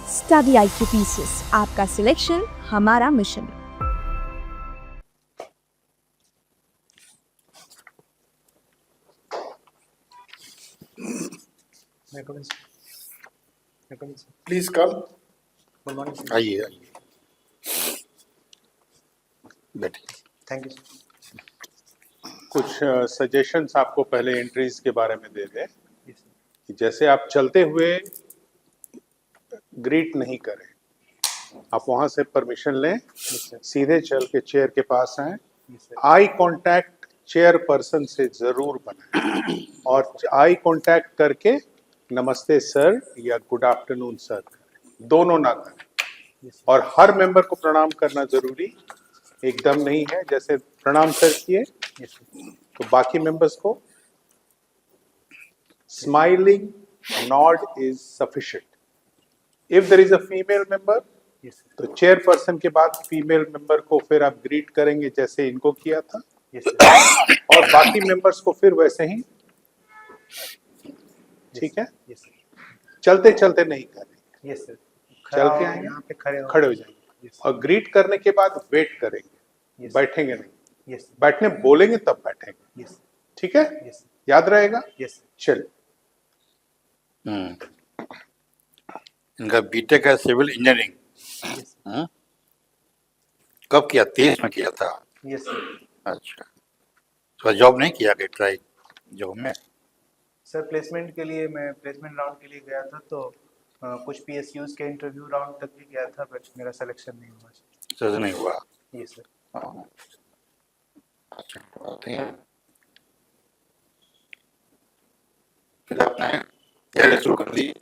Study IQ pieces, आपका selection हमारा mission. Please come. Good morning sir. आइए आइए, बैठिए। Thank you sir. कुछ सजेशंस आपको पहले एंट्रीज के बारे में दे दें यस सर। कि जैसे आप चलते हुए ग्रीट नहीं करें, आप वहां से परमिशन लें, यस सर। सीधे चल के चेयर के पास आए। Yes sir. Eye contact chair person से जरूर बनाएं और आई कांटेक्ट करके नमस्ते सर या गुड आफ्टरनून सर दोनों ना करें। Yes sir. और हर मेंबर को प्रणाम करना जरूरी एकदम नहीं है। जैसे प्रणाम सर किए यस सर। तो बाकी मेंबर्स को smiling nod is sufficient. If there is a female member yes sir. तो चेयरपर्सन के बाद फीमेल मेंबर को फिर आप ग्रीट करेंगे जैसे इनको किया था, यस सर। और बाकी मेंबर्स को फिर वैसे ही। ठीक है, यस सर। चलते चलते नहीं करेंगे, यस सर। चल के आएंगे, यहाँ पे खड़े खड़े हो जाएंगे यस और ग्रीट करने के बाद वेट करेंगे, Yes. बैठेंगे नहीं। यस बैठने बोलेंगे तब बैठेंगे। यस ठीक है, यस याद रहेगा। यस चलिए, इनका बीटेक है सिविल इंजीनियरिंग। यस कब किया? 23 में किया था। Yes sir. अच्छा, तो जॉब नहीं किया? कि ट्राई जॉब में? सर प्लेसमेंट के लिए मैं प्लेसमेंट राउंड के लिए गया था, तो कुछ PSUs के इंटरव्यू राउंड तक भी गया था, बट मेरा सिलेक्शन नहीं हुआ। सर नहीं हुआ। Yes sir. हाँ। अच्छा, बात है। फिर आपने तैयारी शुरू कर दी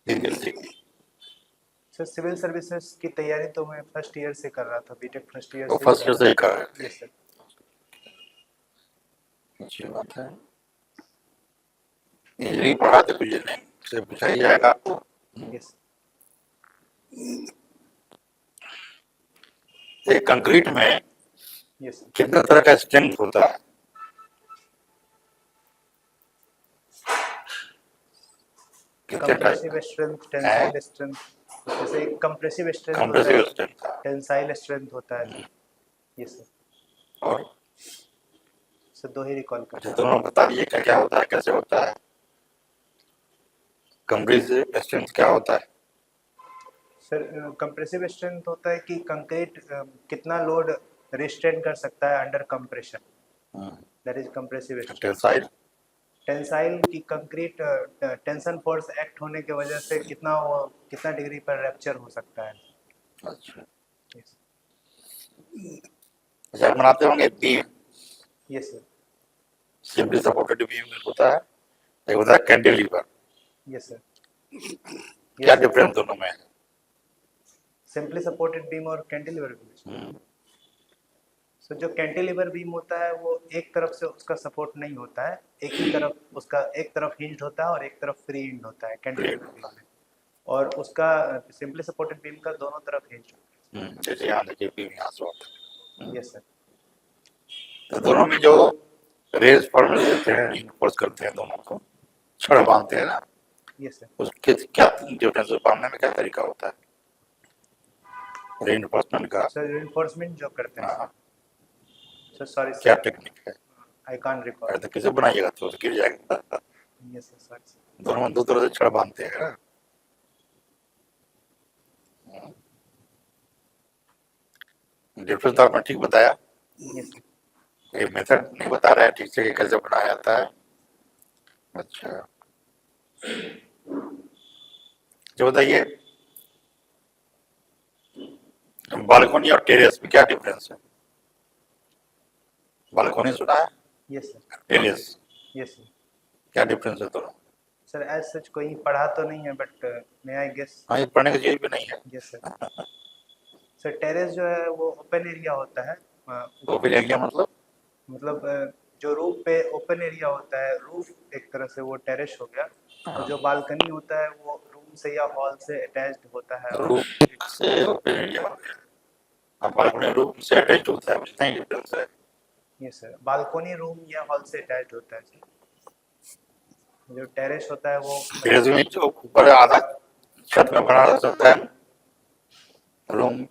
इंजीनियरिंग की? सर सिविल सर्विसेज की तैयारी तो मैं फर्स्ट ईयर से कर रहा था, बीटेक फर्स्ट ईयर तो से फर्स्ट ईयर से ही कर रहे थे। Yes sir. अच्छी बात है। इंजीनियरिंग पढ़ाते तो ये नहीं से पूछा ही जाएगा आपको। यस एक कंक्रीट में यस कितने तरह का स्ट्रेंथ होता है? Compressive strength, tensile strength. जैसे कंप्रेसिव स्ट्रेंथ होता कंप्रेसिव है, स्ट्रेंथ टेंसाइल स्ट्रेंथ होता है। Yes sir. और सर दो ही रिकॉल कर। अच्छा, दोनों बता दीजिए क्या क्या होता है, कैसे होता है? कंप्रेसिव स्ट्रेंथ क्या होता है? सर कंप्रेसिव स्ट्रेंथ होता है कि कंक्रीट कितना लोड रिस्ट्रेन कर सकता है under compression, that is compressive strength. Tensile tensile की कंक्रीट टेंशन फोर्स एक्ट होने की वजह से कितना डिग्री पर रैप्चर हो सकता है। अच्छा यस अच्छा, आप बनाते होंगे beam, yes sir. Simply supported beam होता है, एक होता है कैंटिलीवर। Yes sir. क्या डिफरेंस दोनों में है? सिंपली सपोर्टेड बीम और कैंटिलीवर बीम। सो जो कैंटिलीवर बीम होता है वो एक तरफ से उसका सपोर्ट नहीं होता है, एक ही तरफ उसका एक तरफ हिंज्ड होता है और एक तरफ फ्री हिंज्ड होता है कैंटिलीवर बीम में, और उसका सिंपली सपोर्टेड बीम का दोनों तरफ हिंज्ड होता जैसे यहाँ देखिए बीम यहाँ से होता है। Yes sir. है। तो दोनों में जो रेस पड़ देते हैं, इनफोर्स करते हैं, दोनों को छड़ बांधते हैं ना, यस सर। उसके क्या डिफरेंस बांधने में क्या तरीका होता है रेनफोर्समेंट का? सर रिइंफोर्समेंट जो करते हैं। हाँ, सर सॉरी क्या सर, टेक्निक है? I can't recall. तो कैसे बनाइएगा तो गिर जाएगा। Yes sir, sorry sir. दोनों में दो तरह से छड़ बांधते हैं ना। डिफरेंस तो आपने ठीक बताया, यस सर। ये मेथड नहीं बता रहा है ठीक से कि कैसे बनाया जाता है। अच्छा, जो बताइए बालकोनी और टेरेस में क्या डिफरेंस है? बालकोनी सुना है, yes sir. Terrace, yes sir. क्या डिफरेंस है दोनों? सर एज सच कोई पढ़ा तो नहीं है, बट मे आई गेस। हाँ, ये पढ़ने की चीज भी नहीं है। Yes sir. सर टेरेस जो है वो ओपन एरिया होता है, ओपन एरिया मतलब जो रूफ पे ओपन एरिया होता है, रूफ एक तरह से वो टेरेस हो गया, और जो बालकनी होता है वो रूम से या हॉल से अटैच्ड होता है। रूफ से ओपन एरिया हो गया, अब बालकोनी रूफ से अटैच होता है, इतना ही डिफरेंस है। यस सर, बालकनी रूम या हॉल से अटैच्ड होता है सर। जो टेरेस होता है वो टेरेस में जो ऊपर आधा छत में बना सकता है, रूम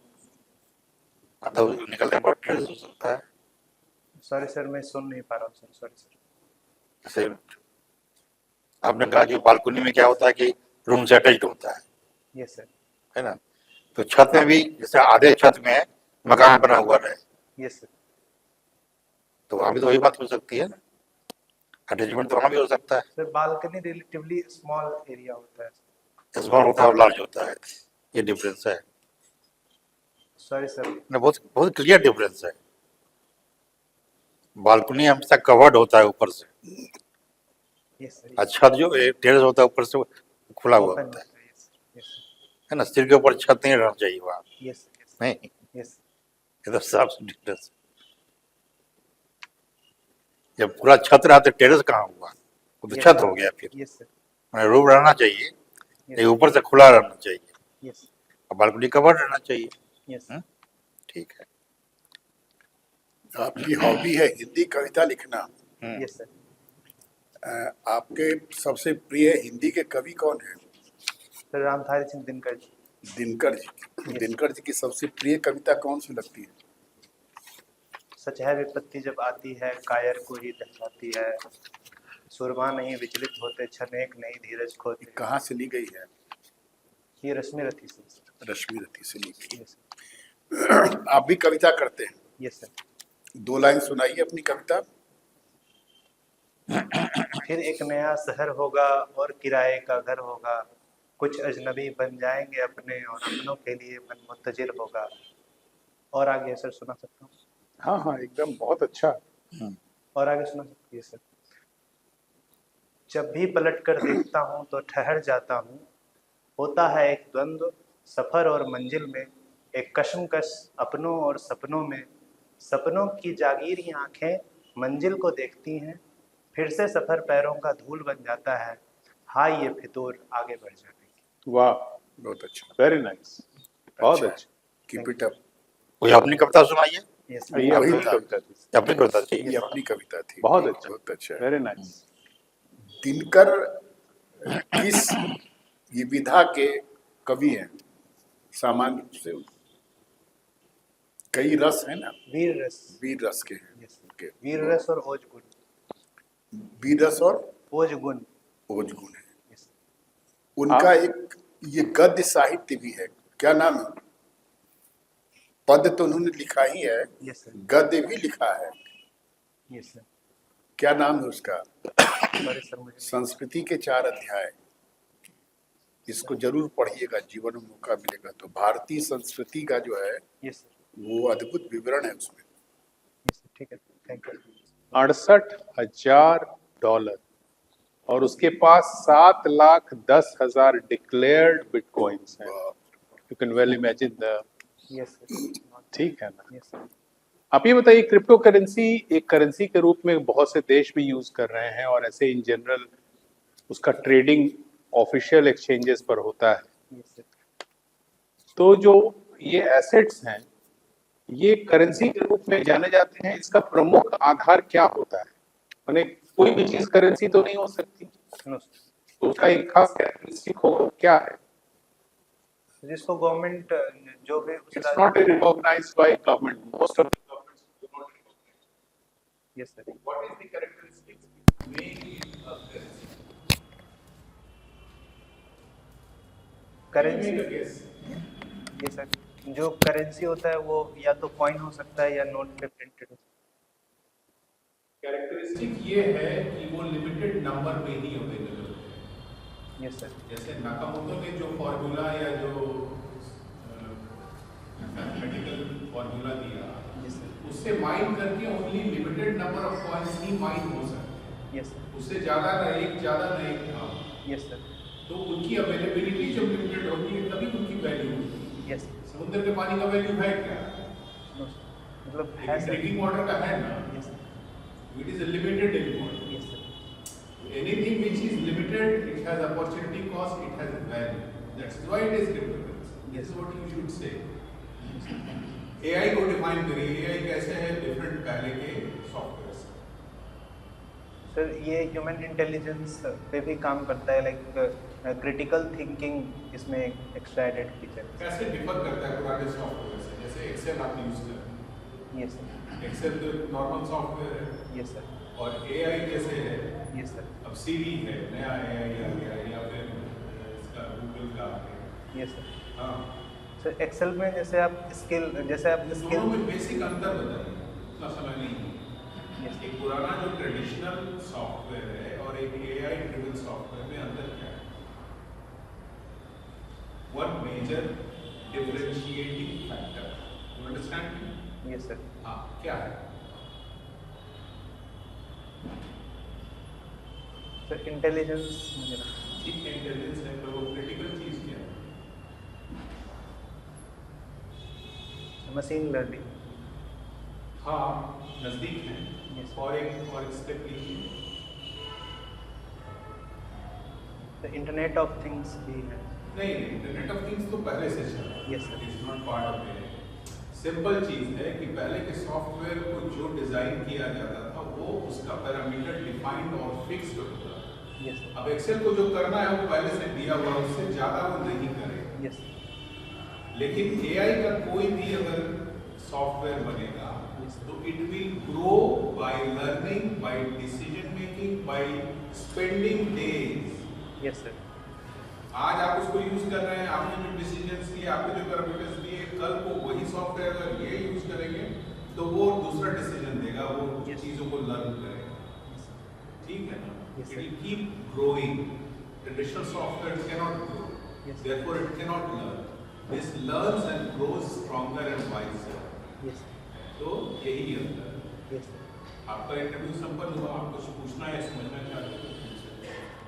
मतलब निकलने पर टेरेस हो सकता है। सॉरी सर, मैं सुन नहीं पा रहा हूँ सर, सॉरी सर। जैसे आपने कहा कि बालकनी में क्या होता है कि रूम से अटैच्ड होता यस सर, है ना, तो छत में भी जैसे आधे छत में मकान बना हुआ रहे, यस सर, तो वहां भी तो वही बात हो सकती है ना, अटैचमेंट तो वहां भी हो सकता है। Sir balcony relatively small area होता है। स्मॉल होता है और लार्ज होता है, ये डिफरेंस है सॉरी सर, ना, बहुत बहुत क्लियर डिफरेंस है। बालकनी हमेशा कवर्ड होता है ऊपर से, यस सर, और छत जो टेरेस होता है ऊपर से खुला हुआ ओपन होता होता है, यस सर, यस है ना, सिर के ऊपर छत नहीं रहना चाहिए वहां, सर, यस सर, नहीं, यस ये तो साफ डिफरेंस। जब पूरा छत रहा तो टेरेस कहाँ हुआ, वो तो Yes, छत sir. हो गया फिर। यस सर, मैंने रूम रहना चाहिए, यस ये ऊपर से खुला रहना चाहिए, यस और बालकनी कवर्ड रहना चाहिए। यस हम्म? ठीक है। आपकी हॉबी है हिंदी कविता लिखना। Yes sir. आपके सबसे प्रिय हिंदी के कवि कौन है? सर रामधारी सिंह दिनकर जी। दिनकर जी। दिनकर जी की सबसे प्रिय कविता कौन सी लगती है? सच है विपत्ति जब आती है कायर को ही दहलाती है, सुरमा नहीं विचलित होते क्षण एक नई धीरज खोते। कहाँ से ली गई है? ये रश्मि रथी से सर। रश्मि रथी से ली गई। यस सर, आप भी कविता करते हैं? Yes sir. 2 लाइन सुनाइए अपनी कविता। फिर एक नया शहर होगा और किराए का घर होगा, कुछ अजनबी बन जाएंगे अपने और अपनों के लिए मन मुत्तजिर होगा। और आगे सर सुना सकता हूँ? हाँ हाँ एकदम बहुत अच्छा। और आगे सुना सकती है सर। जब भी पलट कर देखता हूँ तो ठहर जाता हूँ, होता है एक द्वंद्व सफर और मंजिल में, एक कशमकश अपनों और सपनों में। सपनों की जागीरी आंखें मंजिल को देखती हैं, फिर से सफर पैरों का धूल बन जाता है, हाय ये फितूर आगे बढ़ जाने की। वाह, बहुत अच्छा, वेरी नाइस, बहुत अच्छा। अच्छा। Keep it up. कोई अपनी कविता सुनाइए, यस ये वही अपनी था। कविता थी, अपनी कविता थी। ये अपनी कविता थी। बहुत अच्छा, बहुत अच्छा। Very nice. दिनकर किस ये विधा के कवि हैं? सामान्य रूप से कई रस है ना, वीर रस। वीर रस के हैं। Yes, okay. वीर रस और ओज गुण। वीर रस और ओज गुण। ओज गुण है। यस, उनका एक ये गद्य साहित्य भी है, क्या नाम है? पद तो उन्होंने लिखा ही है, यस सर, गद्य भी लिखा है, यस सर। क्या नाम है उसका? सॉरी सर, मुझे संस्कृति के 4 अध्याय। इसको जरूर पढ़िएगा, जीवन में मौका मिलेगा तो। भारतीय संस्कृति का जो है यस सर, वो अद्भुत विवरण है उसमें। यस सर, ठीक है, थैंक यू। $68,000 और उसके पास 7,10,000 डिक्लेयर्ड बिटकॉइंस हैं। You can well imagine the, yes sir, ठीक है ना। Yes sir. आप ये बताइए, क्रिप्टो करेंसी एक करेंसी के रूप में बहुत से देश भी यूज कर रहे हैं और ऐसे इन जनरल उसका ट्रेडिंग ऑफिशियल एक्सचेंजेस पर होता है। Yes sir. तो जो ये एसेट्स हैं ये करेंसी के रूप में जाने जाते हैं, इसका प्रमुख आधार क्या होता है? माने कोई भी चीज करेंसी तो नहीं हो सकती, नो सर, तो उसका एक खास कैरेक्टरिस्टिक होगा, क्या है? जिसको गवर्नमेंट जो भी इट्स उसका। Not recognised by government, most of the governments do not recognise. Yes sir. What is the characteristics making it a currency? Currency, ये सर, जो करेंसी होता है वो या तो कॉइन हो सकता है या नोट पे प्रिंटेड हो सकता कैरेक्टरिस्टिक ये है कि वो लिमिटेड नंबर में ही अवेलेबल है। है। यस सर, जैसे नाकामोटो ने जो फॉर्मूला या जो मैथमेटिकल फॉर्मूला दिया, यस सर, उससे माइन करके only limited number of coins he mine हो सकते हैं। यस सर, उससे ज़्यादा ना एक था, यस सर, तो उनकी अवेलेबिलिटी जब लिमिटेड होती है तभी उनकी वैल्यू होती है। Yes sir. समुद्र के पानी का वैल्यू है क्या? नो सर, मतलब है लेकिन सर। ड्रिंकिंग वाटर का है ना, yes sir, it is a limited drinking yes sir, water. Anything which is limited, it has opportunity cost, it has value. That's why it is cryptocurrency. This is what you should say. AI को define करिए, AI कैसे है different पहले के software से। Sir ये human intelligence पे भी काम करता है, लाइक क्रिटिकल थिंकिंग इसमें एक्स्ट्रा एडेड फीचर है। कैसे डिफर करता है पुराने सॉफ्टवेयर से? जैसे एक्सेल आप यूज कर रहे यस सर, हैं, एक्सेल तो एक नॉर्मल सॉफ्टवेयर है, यस सर, और एआई जैसे है, यस सर, अब सीरी है, नया एआई आ गया, या फिर इसका गूगल का आ गया। Yes sir. हाँ, सर एक्सेल में जैसे आप स्किल दोनों में बेसिक अंतर बताइए, उतना समय नहीं है। Yes. एक पुराना जो ट्रेडिशनल सॉफ्टवेयर है और एक एआई ड्रिवन सॉफ्टवेयर में अंतर क्या है? One major differentiating factor, you understand? Yes sir. हाँ, क्या है? सर इंटेलिजेंस मुझे ठीक है, इंटेलिजेंस है, पर वो क्रिटिकल चीज क्या है? Machine learning. हाँ, नजदीक है। Yes. और एक स्टेप लीजिए। द इंटरनेट ऑफ थिंग्स भी है। नहीं, इंटरनेट ऑफ थिंग्स तो पहले से चल रहा है। Yes, sir. It's not part of it. Simple चीज है कि पहले के सॉफ्टवेयर को जो डिजाइन किया जाता था वो उसका पैरामीटर डिफाइंड और फिक्स्ड होता था। यस सर, अब एक्सेल को जो करना है वो पहले से दिया हुआ है, उससे ज्यादा वो नहीं करेगा। यस लेकिन एआई का कोई भी अगर सॉफ्टवेयर बनेगा तो it will grow by learning, by decision making, by spending days. Yes sir, आज आप उसको यूज कर रहे हैं, आपने जो डिसीजंस लिए, आपने जो पैरामीटर्स दिए, कल को वही सॉफ्टवेयर अगर ये यूज करेंगे तो वो दूसरा डिसीजन देगा, वो Yes. चीजों को लर्न करेगा। ठीक है ना? Yes, it sir. Will keep growing. Traditional software cannot grow, Yes. therefore it cannot learn. This learns and grows stronger and wiser. Yes तो यही अंतर है। Yes sir. आपका इंटरव्यू संपन्न हुआ, आप कुछ पूछना है, समझना चाहते हैं?